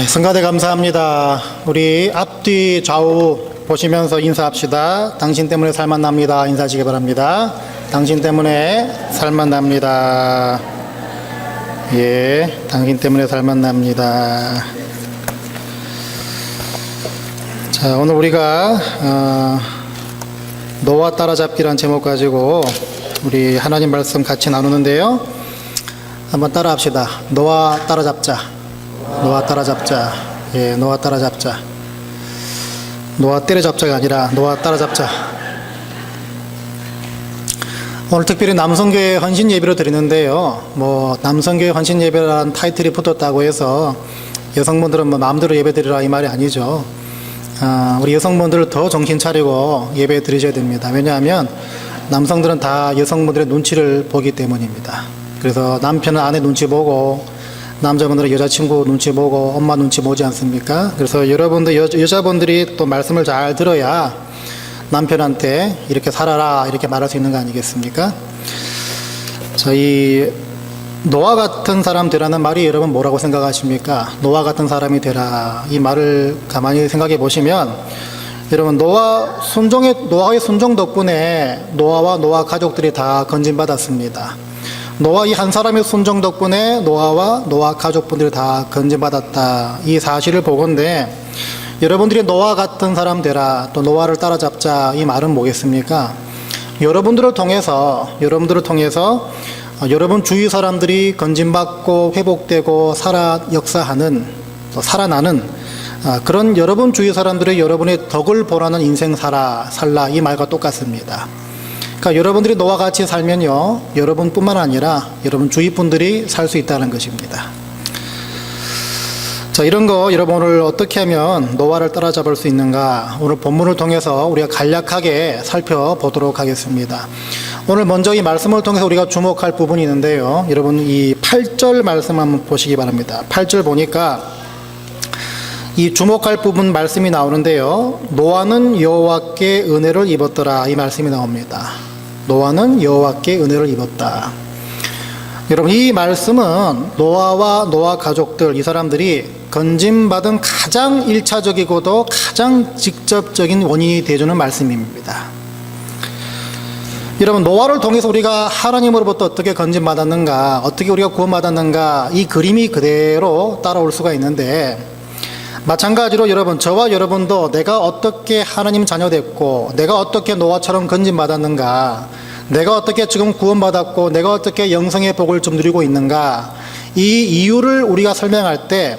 성가대 감사합니다. 우리 앞뒤 좌우 보시면서 인사합시다. 당신 때문에 살만 납니다. 인사하시기 바랍니다. 당신 때문에 살만 납니다. 당신 때문에 살만 납니다. 자, 오늘 우리가 노아 따라잡기란 제목 가지고 우리 하나님 말씀 같이 나누는데요. 한번 따라 합시다. 노아 따라잡자. 노아 따라잡자. 노아 따라잡자. 노아 때려잡자가 아니라 노아 따라잡자. 오늘 특별히 남성교회 헌신 예배로 드리는데요. 남성교회 헌신 예배라는 타이틀이 붙었다고 해서 여성분들은 마음대로 예배 드리라 이 말이 아니죠. 우리 여성분들을 더 정신 차리고 예배 드리셔야 됩니다. 왜냐하면 남성들은 다 여성분들의 눈치를 보기 때문입니다. 그래서 남편은 아내 눈치 보고 남자분들은 여자친구 눈치 보고 엄마 눈치 보지 않습니까? 그래서 여러분들 여자분들이 또 말씀을 잘 들어야 남편한테 이렇게 살아라 이렇게 말할 수 있는 거 아니겠습니까? 저희 노아 같은 사람 되라는 말이 여러분 뭐라고 생각하십니까? 노아 같은 사람이 되라 이 말을 가만히 생각해 보시면 여러분 노아의 순종 덕분에 노아와 노아 가족들이 다 건진받았습니다. 노아 이 한 사람의 순종 덕분에 노아와 노아 가족분들이 다 건진받았다. 이 사실을 보건대 여러분들이 노아 같은 사람 되라 또 노아를 따라잡자 이 말은 뭐겠습니까? 여러분들을 통해서 여러분 주위 사람들이 건진받고 회복되고 살아나는 그런 여러분 주위 사람들이 여러분의 덕을 보라는 인생 살라 이 말과 똑같습니다. 그러니까 여러분들이 노아와 같이 살면요 여러분뿐만 아니라 여러분 주위 분들이 살 수 있다는 것입니다. 자, 이런 거 여러분 오늘 어떻게 하면 노아를 따라잡을 수 있는가 오늘 본문을 통해서 우리가 간략하게 살펴보도록 하겠습니다. 오늘 먼저 이 말씀을 통해서 우리가 주목할 부분이 있는데요. 여러분 이 8절 말씀 한번 보시기 바랍니다. 8절 보니까 이 주목할 부분 말씀이 나오는데요. 노아는 여호와께 은혜를 입었더라 이 말씀이 나옵니다. 노아는 여호와께 은혜를 입었다. 여러분 이 말씀은 노아와 노아 가족들 이 사람들이 건진받은 가장 1차적이고도 가장 직접적인 원인이 되어주는 말씀입니다. 여러분 노아를 통해서 우리가 하나님으로부터 어떻게 건진받았는가 어떻게 우리가 구원받았는가 이 그림이 그대로 따라올 수가 있는데 마찬가지로 여러분 저와 여러분도 내가 어떻게 하나님 자녀 됐고 내가 어떻게 노아처럼 건진받았는가 내가 어떻게 지금 구원받았고 내가 어떻게 영생의 복을 좀 누리고 있는가 이 이유를 우리가 설명할 때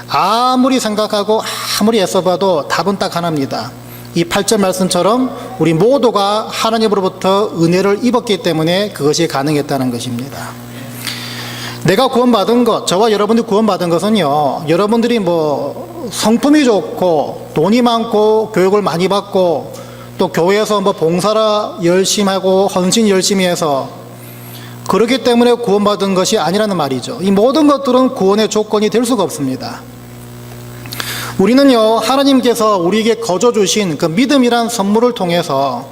아무리 생각하고 아무리 애써봐도 답은 딱 하나입니다. 이 8절 말씀처럼 우리 모두가 하나님으로부터 은혜를 입었기 때문에 그것이 가능했다는 것입니다. 내가 구원받은 것, 저와 여러분들이 구원받은 것은요 여러분들이 성품이 좋고 돈이 많고 교육을 많이 받고 또 교회에서 봉사라 열심히 하고 헌신 열심히 해서 그렇기 때문에 구원받은 것이 아니라는 말이죠. 이 모든 것들은 구원의 조건이 될 수가 없습니다. 우리는요 하나님께서 우리에게 거저 주신 그 믿음이란 선물을 통해서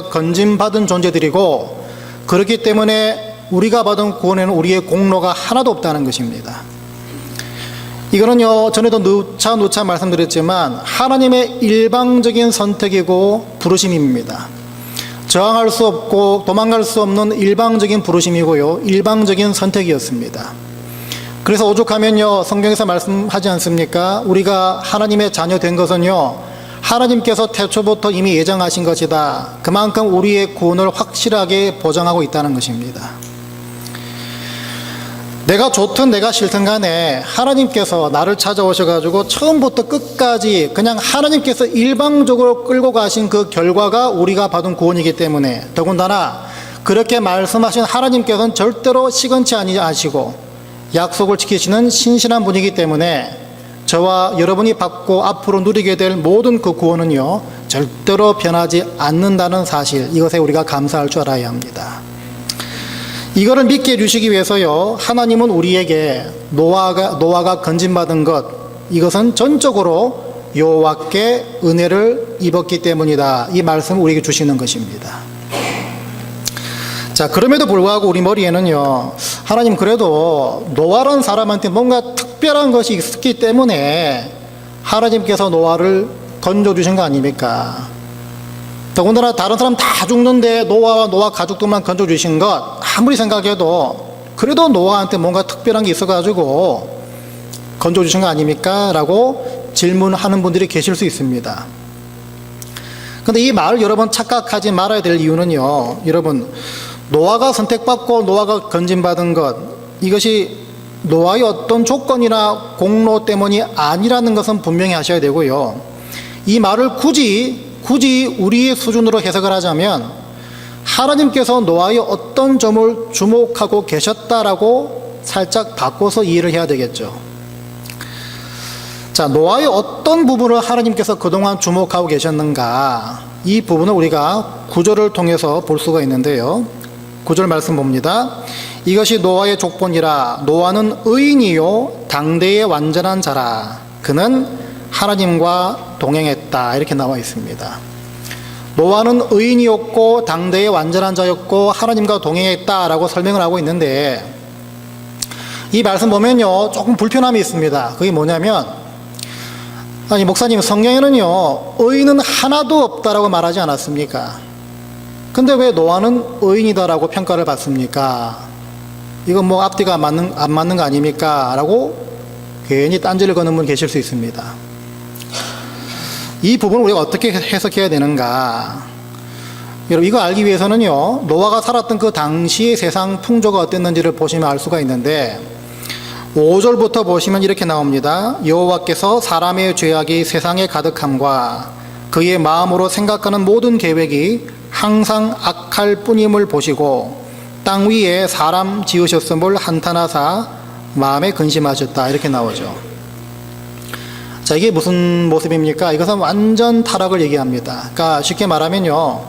건진받은 존재들이고 그렇기 때문에 우리가 받은 구원에는 우리의 공로가 하나도 없다는 것입니다. 이거는요 전에도 누차 말씀드렸지만 하나님의 일방적인 선택이고 부르심입니다. 저항할 수 없고 도망갈 수 없는 일방적인 부르심이고요 일방적인 선택이었습니다. 그래서 오죽하면요 성경에서 말씀하지 않습니까? 우리가 하나님의 자녀 된 것은요 하나님께서 태초부터 이미 예정하신 것이다. 그만큼 우리의 구원을 확실하게 보장하고 있다는 것입니다. 내가 좋든 내가 싫든 간에 하나님께서 나를 찾아오셔가지고 처음부터 끝까지 그냥 하나님께서 일방적으로 끌고 가신 그 결과가 우리가 받은 구원이기 때문에 더군다나 그렇게 말씀하신 하나님께서는 절대로 시건치 아니시고 약속을 지키시는 신실한 분이기 때문에 저와 여러분이 받고 앞으로 누리게 될 모든 그 구원은요 절대로 변하지 않는다는 사실 이것에 우리가 감사할 줄 알아야 합니다. 이거를 믿게 해주시기 위해서요 하나님은 우리에게 노아가 건진받은 것 이것은 전적으로 여호와께 은혜를 입었기 때문이다 이 말씀을 우리에게 주시는 것입니다. 자, 그럼에도 불구하고 우리 머리에는요 하나님 그래도 노아라는 사람한테 뭔가 특별한 것이 있었기 때문에 하나님께서 노아를 건져주신 거 아닙니까? 더군다나 다른 사람 다 죽는데 노아와 노아 가족들만 건져주신 것, 아무리 생각해도 그래도 노아한테 뭔가 특별한 게 있어가지고 건져주신 거 아닙니까? 라고 질문하는 분들이 계실 수 있습니다. 근데 이 말을 여러분 착각하지 말아야 될 이유는요, 여러분, 노아가 선택받고 노아가 건진받은 것, 이것이 노아의 어떤 조건이나 공로 때문이 아니라는 것은 분명히 하셔야 되고요. 이 말을 굳이 우리의 수준으로 해석을 하자면 하나님께서 노아의 어떤 점을 주목하고 계셨다라고 살짝 바꿔서 이해를 해야 되겠죠. 자, 노아의 어떤 부분을 하나님께서 그동안 주목하고 계셨는가, 이 부분을 우리가 구절을 통해서 볼 수가 있는데요. 구절 말씀 봅니다. 이것이 노아의 족본이라. 노아는 의인이요 당대의 완전한 자라. 그는 하나님과 동행했다. 이렇게 나와 있습니다. 노아는 의인이었고 당대의 완전한 자였고 하나님과 동행했다라고 설명을 하고 있는데, 이 말씀 보면요 조금 불편함이 있습니다. 그게 뭐냐면, 아니 목사님, 성경에는요 의인은 하나도 없다라고 말하지 않았습니까? 근데 왜 노아는 의인이다라고 평가를 받습니까? 이건 뭐 앞뒤가 안 맞는 거 아닙니까? 라고 괜히 딴지를 거는 분 계실 수 있습니다. 이 부분을 우리가 어떻게 해석해야 되는가? 여러분, 이거 알기 위해서는요 노아가 살았던 그 당시의 세상 풍조가 어땠는지를 보시면 알 수가 있는데, 5절부터 보시면 이렇게 나옵니다. 여호와께서 사람의 죄악이 세상에 가득함과 그의 마음으로 생각하는 모든 계획이 항상 악할 뿐임을 보시고 땅 위에 사람 지으셨음을 한탄하사 마음에 근심하셨다. 이렇게 나오죠. 자, 이게 무슨 모습입니까? 이것은 완전 타락을 얘기합니다. 그러니까 쉽게 말하면요,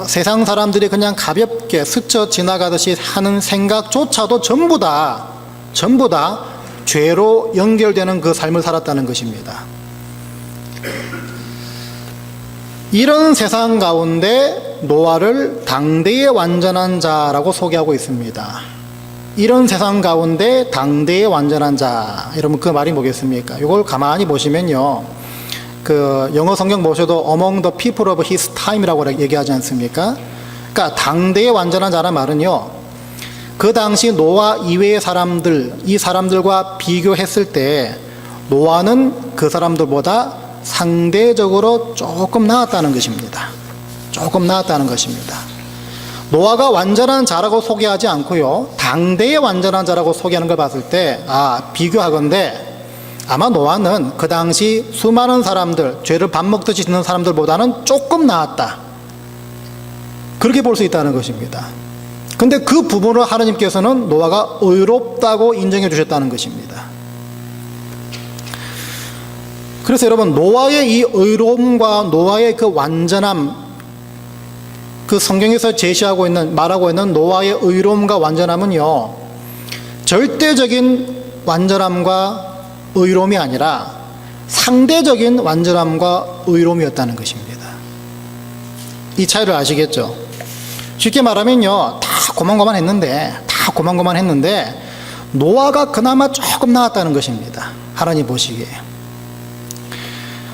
세상 사람들이 그냥 가볍게 스쳐 지나가듯이 하는 생각조차도 전부 다 죄로 연결되는 그 삶을 살았다는 것입니다. 이런 세상 가운데 노아를 당대의 완전한 자라고 소개하고 있습니다. 이런 세상 가운데 당대의 완전한 자, 여러분 그 말이 뭐겠습니까? 이걸 가만히 보시면요, 그 영어 성경 보셔도 among the people of his time이라고 얘기하지 않습니까? 그러니까 당대의 완전한 자란 말은요, 그 당시 노아 이외의 사람들, 이 사람들과 비교했을 때 노아는 그 사람들보다 상대적으로 조금 나았다는 것입니다. 조금 나았다는 것입니다. 노아가 완전한 자라고 소개하지 않고요, 당대의 완전한 자라고 소개하는 걸 봤을 때, 비교하건대 아마 노아는 그 당시 수많은 사람들, 죄를 밥 먹듯이 짓는 사람들보다는 조금 나았다, 그렇게 볼 수 있다는 것입니다. 근데 그 부분을 하나님께서는 노아가 의롭다고 인정해 주셨다는 것입니다. 그래서 여러분, 노아의 이 의로움과 노아의 그 완전함, 그 성경에서 제시하고 있는, 말하고 있는 노아의 의로움과 완전함은요, 절대적인 완전함과 의로움이 아니라 상대적인 완전함과 의로움이었다는 것입니다. 이 차이를 아시겠죠? 쉽게 말하면요, 다 고만고만했는데 노아가 그나마 조금 나았다는 것입니다. 하나님 보시기에.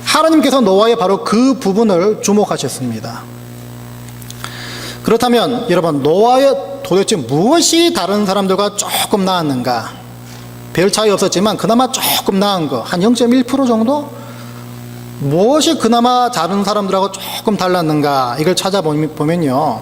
하나님께서 노아의 바로 그 부분을 주목하셨습니다. 그렇다면 여러분, 노아의 도대체 무엇이 다른 사람들과 조금 나았는가? 별 차이 없었지만 그나마 조금 나은 거, 한 0.1% 정도? 무엇이 그나마 다른 사람들하고 조금 달랐는가? 이걸 찾아보면요,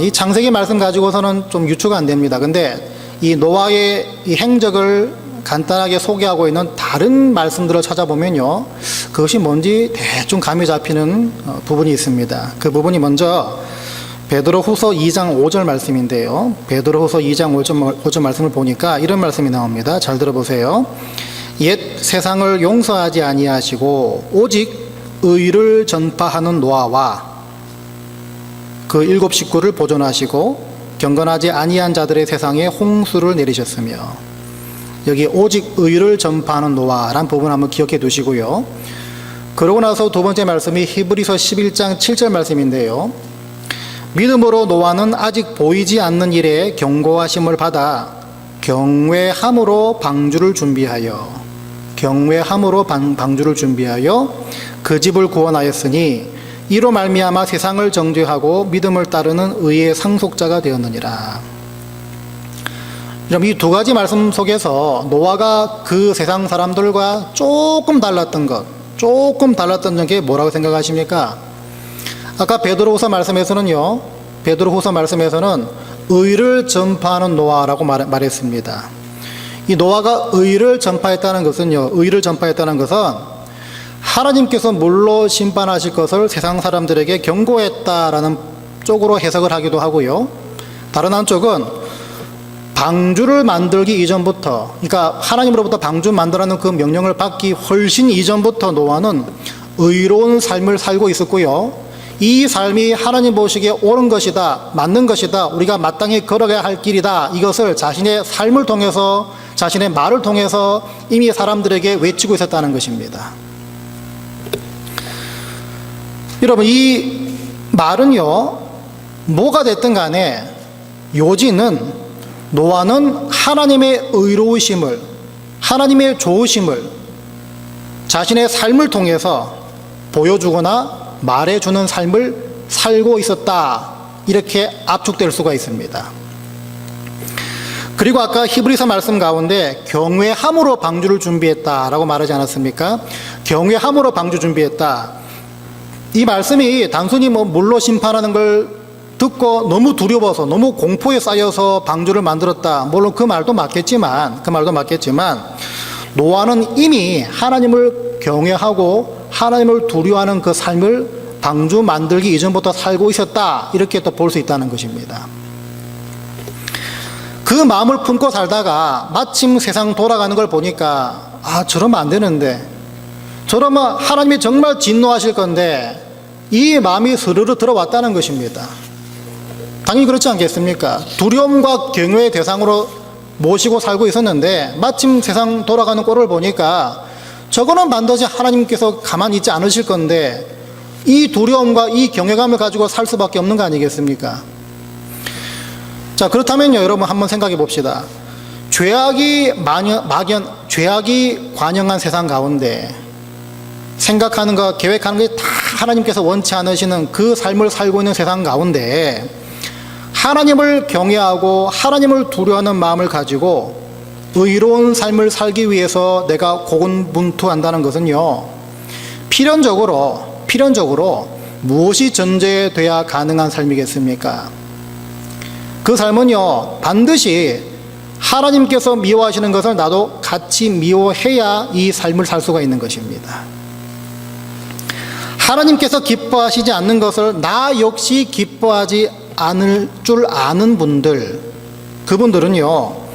이 창세기 말씀 가지고서는 좀 유추가 안 됩니다. 근데 이 노아의 이 행적을 간단하게 소개하고 있는 다른 말씀들을 찾아보면요, 그것이 뭔지 대충 감이 잡히는 부분이 있습니다. 그 부분이 먼저 베드로후서 2장 5절 말씀인데요, 베드로후서 2장 5절 말씀을 보니까 이런 말씀이 나옵니다. 잘 들어보세요. 옛 세상을 용서하지 아니하시고 오직 의를 전파하는 노아와 그 7 식구를 보존하시고 경건하지 아니한 자들의 세상에 홍수를 내리셨으며, 여기 오직 의를 전파하는 노아라는 부분 한번 기억해 두시고요. 그러고 나서 두 번째 말씀이 히브리서 11장 7절 말씀인데요, 믿음으로 노아는 아직 보이지 않는 일에 경고하심을 받아 경외함으로 방주를 준비하여 방주를 준비하여 그 집을 구원하였으니 이로 말미암아 세상을 정죄하고 믿음을 따르는 의의 상속자가 되었느니라. 이 두 가지 말씀 속에서 노아가 그 세상 사람들과 조금 달랐던 게 뭐라고 생각하십니까? 아까 베드로후서 말씀에서는 의를 전파하는 노아라고 말했습니다. 이 노아가 의를 전파했다는 것은 하나님께서 물로 심판하실 것을 세상 사람들에게 경고했다라는 쪽으로 해석을 하기도 하고요. 다른 한쪽은 방주를 만들기 이전부터, 그러니까 하나님으로부터 방주 만들라는 그 명령을 받기 훨씬 이전부터 노아는 의로운 삶을 살고 있었고요. 이 삶이 하나님 보시기에 옳은 것이다, 맞는 것이다, 우리가 마땅히 걸어가야 할 길이다, 이것을 자신의 삶을 통해서, 자신의 말을 통해서 이미 사람들에게 외치고 있었다는 것입니다. 여러분, 이 말은요, 뭐가 됐든 간에 요지는 노아는 하나님의 의로우심을, 하나님의 좋으심을 자신의 삶을 통해서 보여주거나 말해주는 삶을 살고 있었다, 이렇게 압축될 수가 있습니다. 그리고 아까 히브리서 말씀 가운데 경외함으로 방주를 준비했다라고 말하지 않았습니까? 경외함으로 방주 준비했다. 이 말씀이 단순히 물로 심판하는 걸 듣고 너무 두려워서, 너무 공포에 쌓여서 방주를 만들었다, 물론 그 말도 맞겠지만 노아는 이미 하나님을 경외하고 하나님을 두려워하는 그 삶을 방주 만들기 이전부터 살고 있었다, 이렇게 또 볼 수 있다는 것입니다. 그 마음을 품고 살다가 마침 세상 돌아가는 걸 보니까 저러면 안 되는데, 저러면 하나님이 정말 진노하실 건데, 이 마음이 스르르 들어왔다는 것입니다. 당연히 그렇지 않겠습니까? 두려움과 경외의 대상으로 모시고 살고 있었는데 마침 세상 돌아가는 꼴을 보니까 저거는 반드시 하나님께서 가만히 있지 않으실 건데, 이 두려움과 이 경외감을 가지고 살 수밖에 없는 거 아니겠습니까? 자, 그렇다면요, 여러분 한번 생각해 봅시다. 죄악이 관영한 세상 가운데 생각하는 것, 계획하는 게 다 하나님께서 원치 않으시는 그 삶을 살고 있는 세상 가운데 하나님을 경외하고 하나님을 두려워하는 마음을 가지고 의로운 삶을 살기 위해서 내가 고군분투한다는 것은요, 필연적으로 무엇이 전제돼야 가능한 삶이겠습니까? 그 삶은요, 반드시 하나님께서 미워하시는 것을 나도 같이 미워해야 이 삶을 살 수가 있는 것입니다. 하나님께서 기뻐하시지 않는 것을 나 역시 기뻐하지 않을 줄 아는 분들, 그분들은요,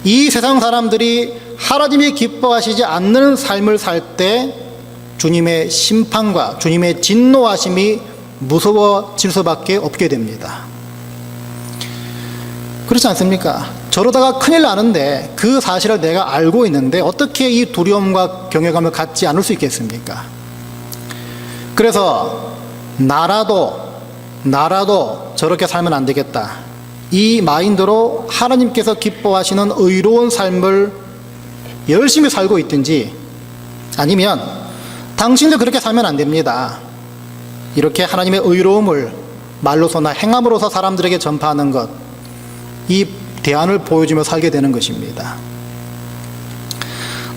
이 세상 사람들이 하나님이 기뻐하시지 않는 삶을 살 때 주님의 심판과 주님의 진노하심이 무서워질 수밖에 없게 됩니다. 그렇지 않습니까? 저러다가 큰일 나는데 그 사실을 내가 알고 있는데 어떻게 이 두려움과 경외감을 갖지 않을 수 있겠습니까? 그래서 나라도 저렇게 살면 안 되겠다, 이 마인드로 하나님께서 기뻐하시는 의로운 삶을 열심히 살고 있든지, 아니면 당신도 그렇게 살면 안 됩니다, 이렇게 하나님의 의로움을 말로서나 행함으로서 사람들에게 전파하는 것, 이 대안을 보여주며 살게 되는 것입니다.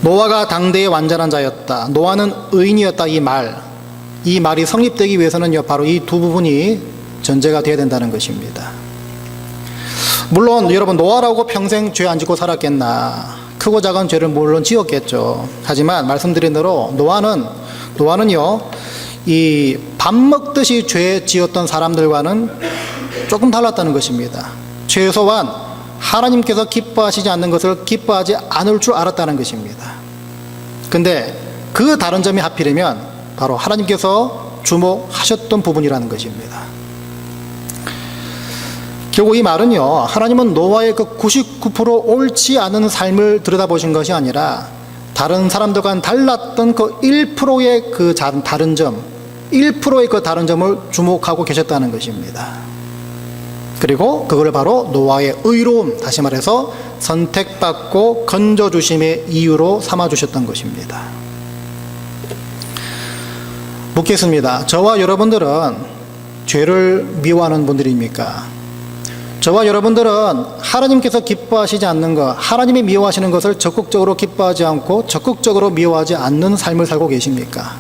노아가 당대의 완전한 자였다, 노아는 의인이었다, 이 말이 성립되기 위해서는요, 바로 이 두 부분이 전제가 되어야 된다는 것입니다. 물론 여러분, 노아라고 평생 죄 안 짓고 살았겠나? 크고 작은 죄를 물론 지었겠죠. 하지만 말씀드린 대로 노아는요, 이 밥 먹듯이 죄 지었던 사람들과는 조금 달랐다는 것입니다. 최소한 하나님께서 기뻐하시지 않는 것을 기뻐하지 않을 줄 알았다는 것입니다. 근데 그 다른 점이 하필이면 바로 하나님께서 주목하셨던 부분이라는 것입니다. 결국 이 말은요, 하나님은 노아의 그 99% 옳지 않은 삶을 들여다보신 것이 아니라 다른 사람들과는 달랐던 그 1%의 그 다른 점, 1%의 그 다른 점을 주목하고 계셨다는 것입니다. 그리고 그걸 바로 노아의 의로움, 다시 말해서 선택받고 건져주심의 이유로 삼아주셨던 것입니다. 묻겠습니다. 저와 여러분들은 죄를 미워하는 분들입니까? 저와 여러분들은 하나님께서 기뻐하시지 않는 것, 하나님이 미워하시는 것을 적극적으로 기뻐하지 않고 적극적으로 미워하지 않는 삶을 살고 계십니까?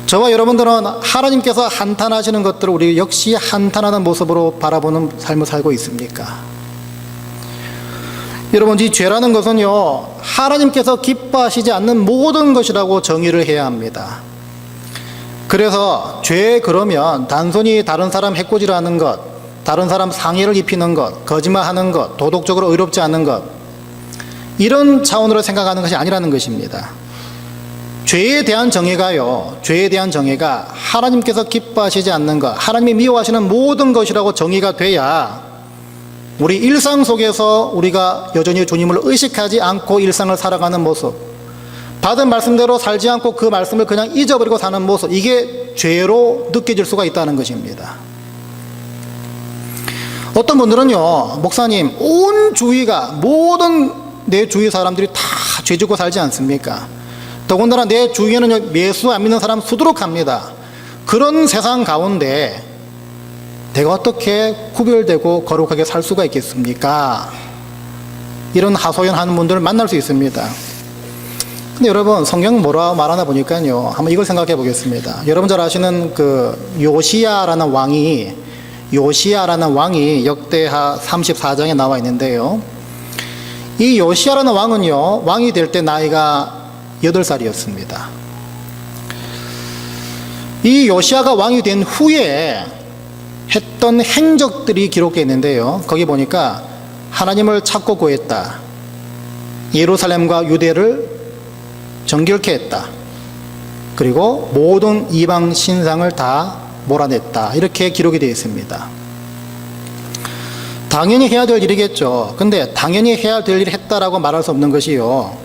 저와 여러분들은 하나님께서 한탄하시는 것들을 우리 역시 한탄하는 모습으로 바라보는 삶을 살고 있습니까? 여러분, 이 죄라는 것은요, 하나님께서 기뻐하시지 않는 모든 것이라고 정의를 해야 합니다. 그래서 죄 그러면 단순히 다른 사람 해코지하는 것, 다른 사람 상해를 입히는 것, 거짓말하는 것, 도덕적으로 의롭지 않은 것, 이런 차원으로 생각하는 것이 아니라는 것입니다. 죄에 대한 정의가요, 죄에 대한 정의가 하나님께서 기뻐하시지 않는 것, 하나님이 미워하시는 모든 것이라고 정의가 돼야 우리 일상 속에서 우리가 여전히 주님을 의식하지 않고 일상을 살아가는 모습, 받은 말씀대로 살지 않고 그 말씀을 그냥 잊어버리고 사는 모습, 이게 죄로 느껴질 수가 있다는 것입니다. 어떤 분들은요, 목사님, 온 주위가, 모든 내 주위 사람들이 다 죄 짓고 살지 않습니까? 더군다나 내 주위에는 예수 안 믿는 사람 수두룩합니다. 그런 세상 가운데 내가 어떻게 구별되고 거룩하게 살 수가 있겠습니까? 이런 하소연하는 분들을 만날 수 있습니다. 근데 여러분, 성경 뭐라고 말하나 보니까요, 한번 이걸 생각해 보겠습니다. 여러분 잘 아시는 그 요시야라는 왕이 역대하 34장에 나와 있는데요, 이 요시야라는 왕은요, 왕이 될 때 나이가 8살이었습니다. 이 요시야가 왕이 된 후에 했던 행적들이 기록되어 있는데요, 거기 보니까 하나님을 찾고 구했다, 예루살렘과 유대를 정결케 했다, 그리고 모든 이방 신상을 다 몰아냈다, 이렇게 기록이 되어 있습니다. 당연히 해야 될 일이겠죠. 근데 당연히 해야 될 일을 했다라고 말할 수 없는 것이요,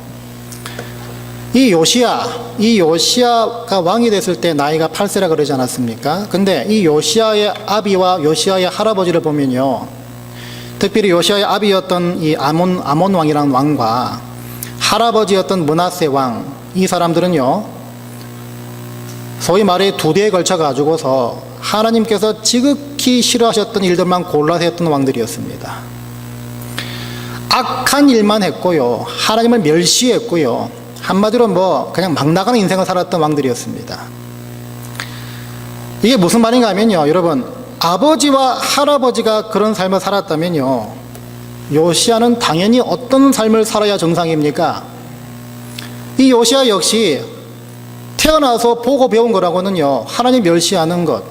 이 요시야가 왕이 됐을 때 나이가 8세라 그러지 않았습니까? 근데 이 요시야의 아비와 요시야의 할아버지를 보면요, 특별히 요시야의 아비였던 이 아몬 왕이라는 왕과 할아버지였던 므낫세 왕, 이 사람들은요, 소위 말해 두 대에 걸쳐 가지고서 하나님께서 지극히 싫어하셨던 일들만 골라서 했던 왕들이었습니다. 악한 일만 했고요, 하나님을 멸시했고요, 한마디로 뭐 그냥 막 나가는 인생을 살았던 왕들이었습니다. 이게 무슨 말인가 하면요, 여러분, 아버지와 할아버지가 그런 삶을 살았다면요, 요시야는 당연히 어떤 삶을 살아야 정상입니까? 이 요시야 역시 태어나서 보고 배운 거라고는요, 하나님 멸시하는 것,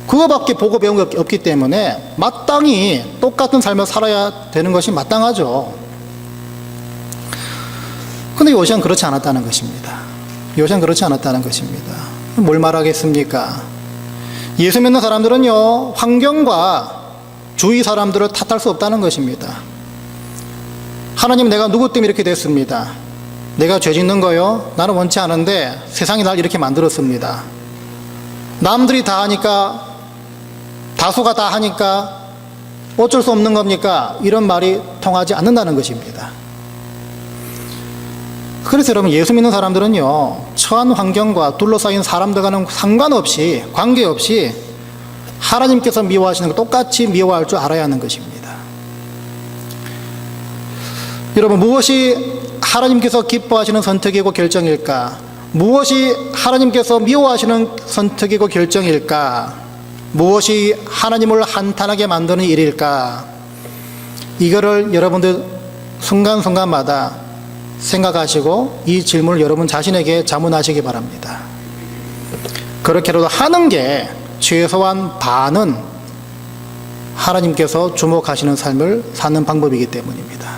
그거밖에 보고 배운 게 없기 때문에 마땅히 똑같은 삶을 살아야 되는 것이 마땅하죠. 근데 요시야는 그렇지 않았다는 것입니다. 요시야는 그렇지 않았다는 것입니다. 뭘 말하겠습니까? 예수 믿는 사람들은요, 환경과 주위 사람들을 탓할 수 없다는 것입니다. 하나님, 내가 누구 때문에 이렇게 됐습니다. 내가 죄 짓는 거요? 나는 원치 않은데 세상이 날 이렇게 만들었습니다. 남들이 다 하니까, 다수가 다 하니까 어쩔 수 없는 겁니까? 이런 말이 통하지 않는다는 것입니다. 그래서 여러분, 예수 믿는 사람들은요, 처한 환경과 둘러싸인 사람들과는 상관없이, 관계없이 하나님께서 미워하시는 거 똑같이 미워할 줄 알아야 하는 것입니다. 여러분, 무엇이 하나님께서 기뻐하시는 선택이고 결정일까? 무엇이 하나님께서 미워하시는 선택이고 결정일까? 무엇이 하나님을 한탄하게 만드는 일일까? 이거를 여러분들 순간순간마다 생각하시고 이 질문을 여러분 자신에게 자문하시기 바랍니다. 그렇게라도 하는 게 최소한 반은 하나님께서 주목하시는 삶을 사는 방법이기 때문입니다.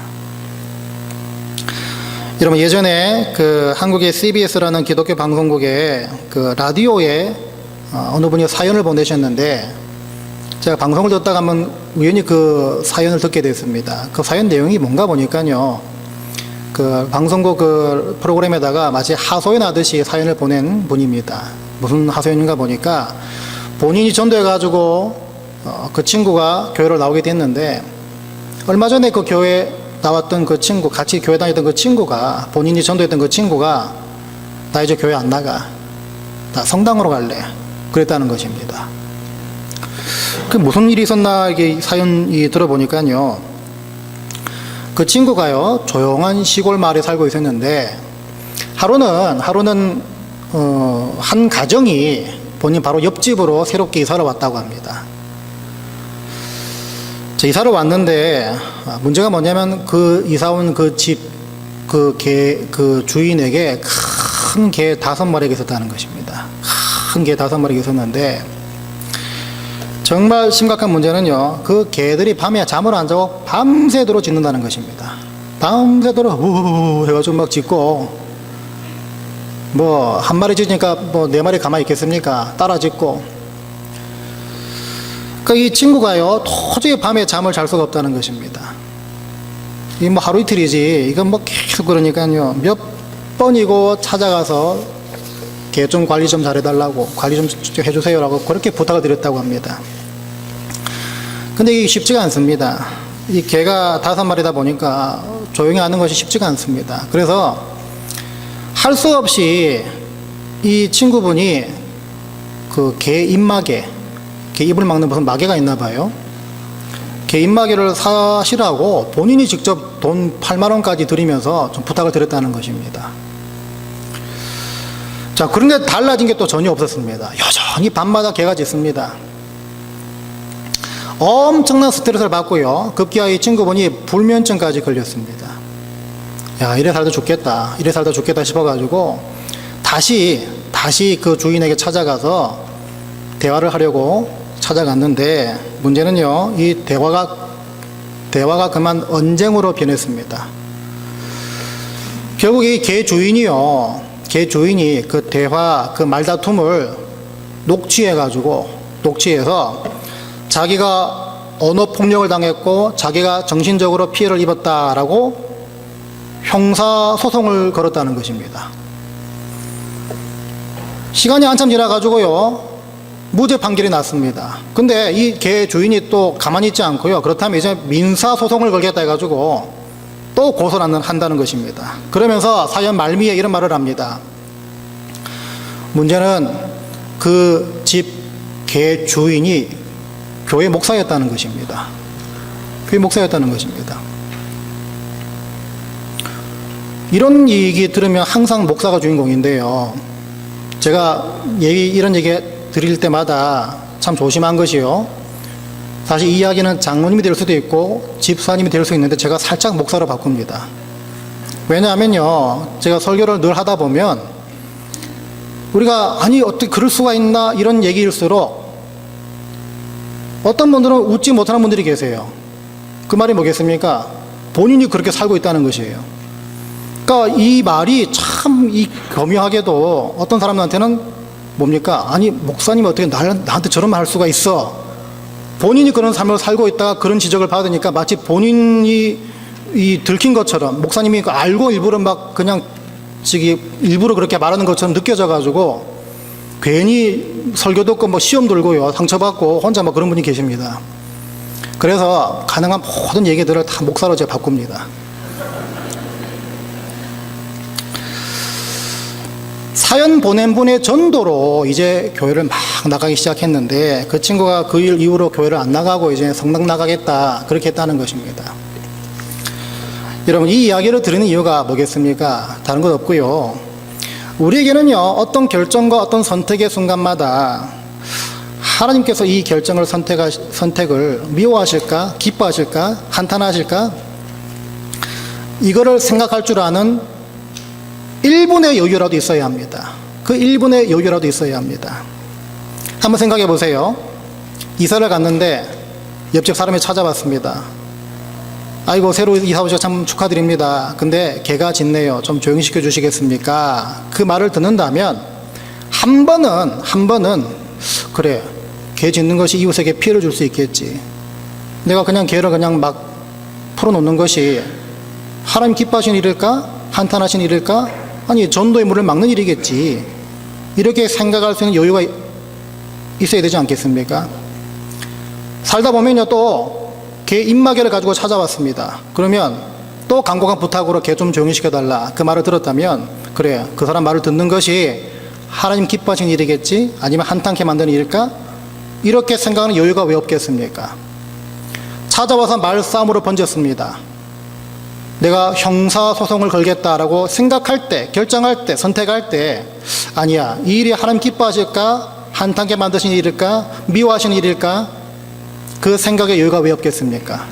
여러분, 예전에 그 한국의 CBS라는 기독교 방송국에 그 라디오에 어느 분이 사연을 보내셨는데, 제가 방송을 듣다가 한번 우연히 그 사연을 듣게 됐습니다. 그 사연 내용이 뭔가 보니까요, 그 방송국 그 프로그램에다가 마치 하소연하듯이 사연을 보낸 분입니다. 무슨 하소연인가 보니까 본인이 전도해가지고 그 친구가 교회로 나오게 됐는데, 얼마 전에 그 교회 나왔던 그 친구, 같이 교회 다니던 그 친구가, 본인이 전도했던 그 친구가 나 이제 교회 안 나가, 나 성당으로 갈래, 그랬다는 것입니다. 그 무슨 일이 있었나 이게 사연이 들어보니까요, 그 친구가요 조용한 시골 마을에 살고 있었는데, 하루는 한 가정이 본인 바로 옆집으로 새롭게 이사를 왔다고 합니다. 이사를 왔는데 문제가 뭐냐면, 그 이사 온 그 집 그 주인에게 큰 개 5마리가 있었다는 것입니다. 큰 개 5마리가 있었는데, 정말 심각한 문제는요, 그 개들이 밤에 잠을 안 자고 밤새도록 짖는다는 것입니다. 밤새도록 우우우 해가지고 막 짖고, 뭐 한 마리 짖으니까 뭐 4마리 가만히 있겠습니까? 따라 짖고. 그러니까 이 친구가요 도저히 밤에 잠을 잘 수가 없다는 것입니다. 이 뭐 하루 이틀이지, 이건 뭐 계속 그러니까요 몇 번이고 찾아가서 개 좀 관리 좀 잘해달라고, 관리 좀 해주세요라고 그렇게 부탁을 드렸다고 합니다. 근데 이게 쉽지가 않습니다. 이 개가 5마리다 보니까 조용히 하는 것이 쉽지가 않습니다. 그래서 할 수 없이 이 친구분이 그 개 입마개, 개 입을 막는 무슨 마개가 있나 봐요. 개 입마개를 사시라고 본인이 직접 돈 8만 원까지 들이면서 좀 부탁을 드렸다는 것입니다. 자, 그런데 달라진 게 또 전혀 없었습니다. 여전히 밤마다 개가 짖습니다. 엄청난 스트레스를 받고요, 급기야 이 친구분이 불면증까지 걸렸습니다. 야, 이래 살다 죽겠다, 이래 살다 죽겠다 싶어가지고 다시 그 주인에게 찾아가서 대화를 하려고 찾아갔는데, 문제는요 이 대화가 그만 언쟁으로 변했습니다. 결국 이 개 주인이 그 대화, 그 말다툼을 녹취해서 자기가 언어 폭력을 당했고 자기가 정신적으로 피해를 입었다라고 형사 소송을 걸었다는 것입니다. 시간이 한참 지나가지고요 무죄 판결이 났습니다. 근데 이 개 주인이 또 가만히 있지 않고요, 그렇다면 이제 민사 소송을 걸겠다 해가지고 또 고소를 한다는 것입니다. 그러면서 사연 말미에 이런 말을 합니다. 문제는 그 집 개 주인이 교회 목사였다는 것입니다. 교회 목사였다는 것입니다. 이런 얘기 들으면 항상 목사가 주인공인데요, 제가 이런 얘기 드릴 때마다 참 조심한 것이요, 사실 이 이야기는 장로님이 될 수도 있고 집사님이 될 수 있는데 제가 살짝 목사로 바꿉니다. 왜냐하면요, 제가 설교를 늘 하다 보면 우리가 아니 어떻게 그럴 수가 있나 이런 얘기일수록 어떤 분들은 웃지 못하는 분들이 계세요. 그 말이 뭐겠습니까? 본인이 그렇게 살고 있다는 것이에요. 그러니까 이 말이 참 교묘하게도 어떤 사람들한테는 뭡니까? 아니 목사님이 어떻게 나한테 저런 말 할 수가 있어? 본인이 그런 삶을 살고 있다가 그런 지적을 받으니까 마치 본인이 들킨 것처럼, 목사님이 알고 일부러 막 그냥 일부러 그렇게 말하는 것처럼 느껴져 가지고 괜히 설교 듣고 뭐 시험 들고요 상처받고 혼자 막 그런 분이 계십니다. 그래서 가능한 모든 얘기들을 다 목사로 제가 바꿉니다. 사연 보낸 분의 전도로 이제 교회를 막 나가기 시작했는데, 그 친구가 그 일 이후로 교회를 안 나가고 이제 성당 나가겠다 그렇게 했다는 것입니다. 여러분, 이 이야기를 들으는 이유가 뭐겠습니까? 다른 것 없고요, 우리에게는요 어떤 결정과 어떤 선택의 순간마다 하나님께서 이 결정을 선택을 미워하실까, 기뻐하실까, 한탄하실까, 이거를 생각할 줄 아는 1분의 여유라도 있어야 합니다. 그 1분의 여유라도 있어야 합니다. 한번 생각해 보세요. 이사를 갔는데 옆집 사람이 찾아왔습니다. 아이고 새로 이사 오셔서 참 축하드립니다. 근데 개가 짖네요. 좀 조용히 시켜주시겠습니까? 그 말을 듣는다면 한 번은 그래, 개 짖는 것이 이웃에게 피해를 줄 수 있겠지, 내가 그냥 개를 그냥 막 풀어놓는 것이 하나님 기뻐하시는 일일까? 한탄하시는 일일까? 아니 전도의 물을 막는 일이겠지, 이렇게 생각할 수 있는 여유가 있어야 되지 않겠습니까? 살다 보면요, 또 개 입마개를 가지고 찾아왔습니다. 그러면 또 간곡한 부탁으로 개 좀 조용히 시켜달라. 그 말을 들었다면, 그래, 그 사람 말을 듣는 것이 하나님 기뻐하시는 일이겠지? 아니면 한탄케 만드는 일일까? 이렇게 생각하는 여유가 왜 없겠습니까? 찾아와서 말싸움으로 번졌습니다. 내가 형사소송을 걸겠다라고 생각할 때, 결정할 때, 선택할 때, 아니야, 이 일이 하나님 기뻐하실까? 한탄케 만드시는 일일까? 미워하시는 일일까? 그 생각에 여유가 왜 없겠습니까?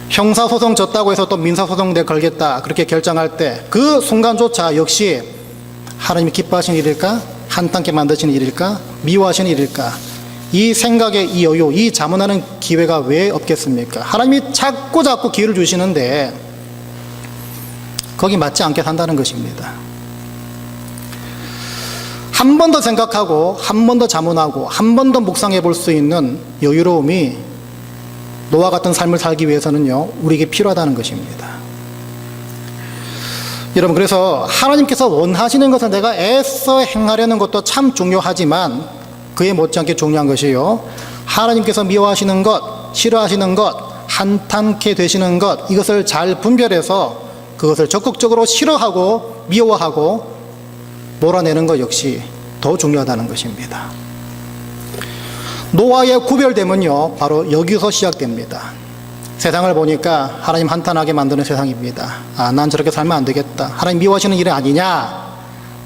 형사소송 졌다고 해서 또 민사소송 내 걸겠다 그렇게 결정할 때 그 순간조차 역시 하나님이 기뻐하시는 일일까? 한탄케 만드시는 일일까? 미워하시는 일일까? 이 생각에 이 여유, 이 자문하는 기회가 왜 없겠습니까? 하나님이 자꾸 기회를 주시는데 거기 맞지 않게 산다는 것입니다. 한 번 더 생각하고 한 번 더 자문하고 한 번 더 묵상해 볼 수 있는 여유로움이 노아 같은 삶을 살기 위해서는요, 우리에게 필요하다는 것입니다. 여러분, 그래서 하나님께서 원하시는 것을 내가 애써 행하려는 것도 참 중요하지만 그에 못지않게 중요한 것이요, 하나님께서 미워하시는 것, 싫어하시는 것, 한탄케 되시는 것, 이것을 잘 분별해서 그것을 적극적으로 싫어하고 미워하고 몰아내는 것 역시 더 중요하다는 것입니다. 노아의 구별됨은요, 바로 여기서 시작됩니다. 세상을 보니까 하나님 한탄하게 만드는 세상입니다. 아, 난 저렇게 살면 안 되겠다. 하나님 미워하시는 일이 아니냐.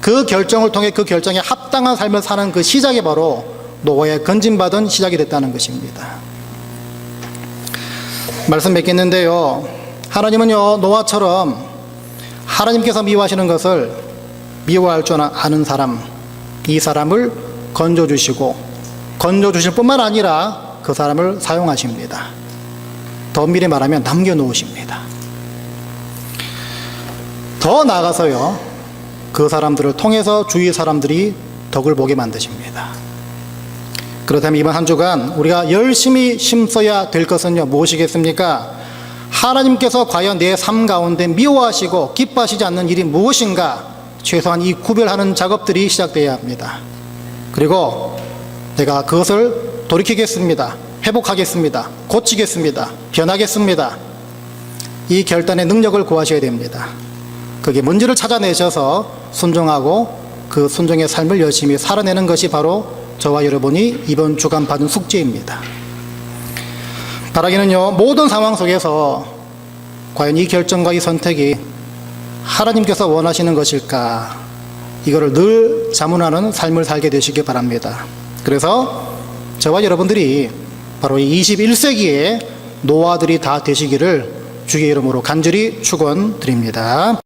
그 결정을 통해 그 결정에 합당한 삶을 사는 그 시작이 바로 노아의 건진받은 시작이 됐다는 것입니다. 말씀 맺겠는데요, 하나님은요, 노아처럼 하나님께서 미워하시는 것을 미워할 줄 아는 사람, 이 사람을 건져주시고 건져주실 뿐만 아니라 그 사람을 사용하십니다. 더 미리 말하면 남겨놓으십니다. 더 나아가서요, 그 사람들을 통해서 주위 사람들이 덕을 보게 만드십니다. 그렇다면 이번 한 주간 우리가 열심히 심어야 될 것은요, 무엇이겠습니까? 하나님께서 과연 내 삶 가운데 미워하시고 기뻐하시지 않는 일이 무엇인가, 최소한 이 구별하는 작업들이 시작되어야 합니다. 그리고 내가 그것을 돌이키겠습니다. 회복하겠습니다. 고치겠습니다. 변하겠습니다. 이 결단의 능력을 구하셔야 됩니다. 그게 문제를 찾아내셔서 순종하고 그 순종의 삶을 열심히 살아내는 것이 바로 저와 여러분이 이번 주간 받은 숙제입니다. 바라기는요, 모든 상황 속에서 과연 이 결정과 이 선택이 하나님께서 원하시는 것일까, 이거를 늘 자문하는 삶을 살게 되시기 바랍니다. 그래서 저와 여러분들이 바로 이 21세기의 노아들이 다 되시기를 주의 이름으로 간절히 축원드립니다.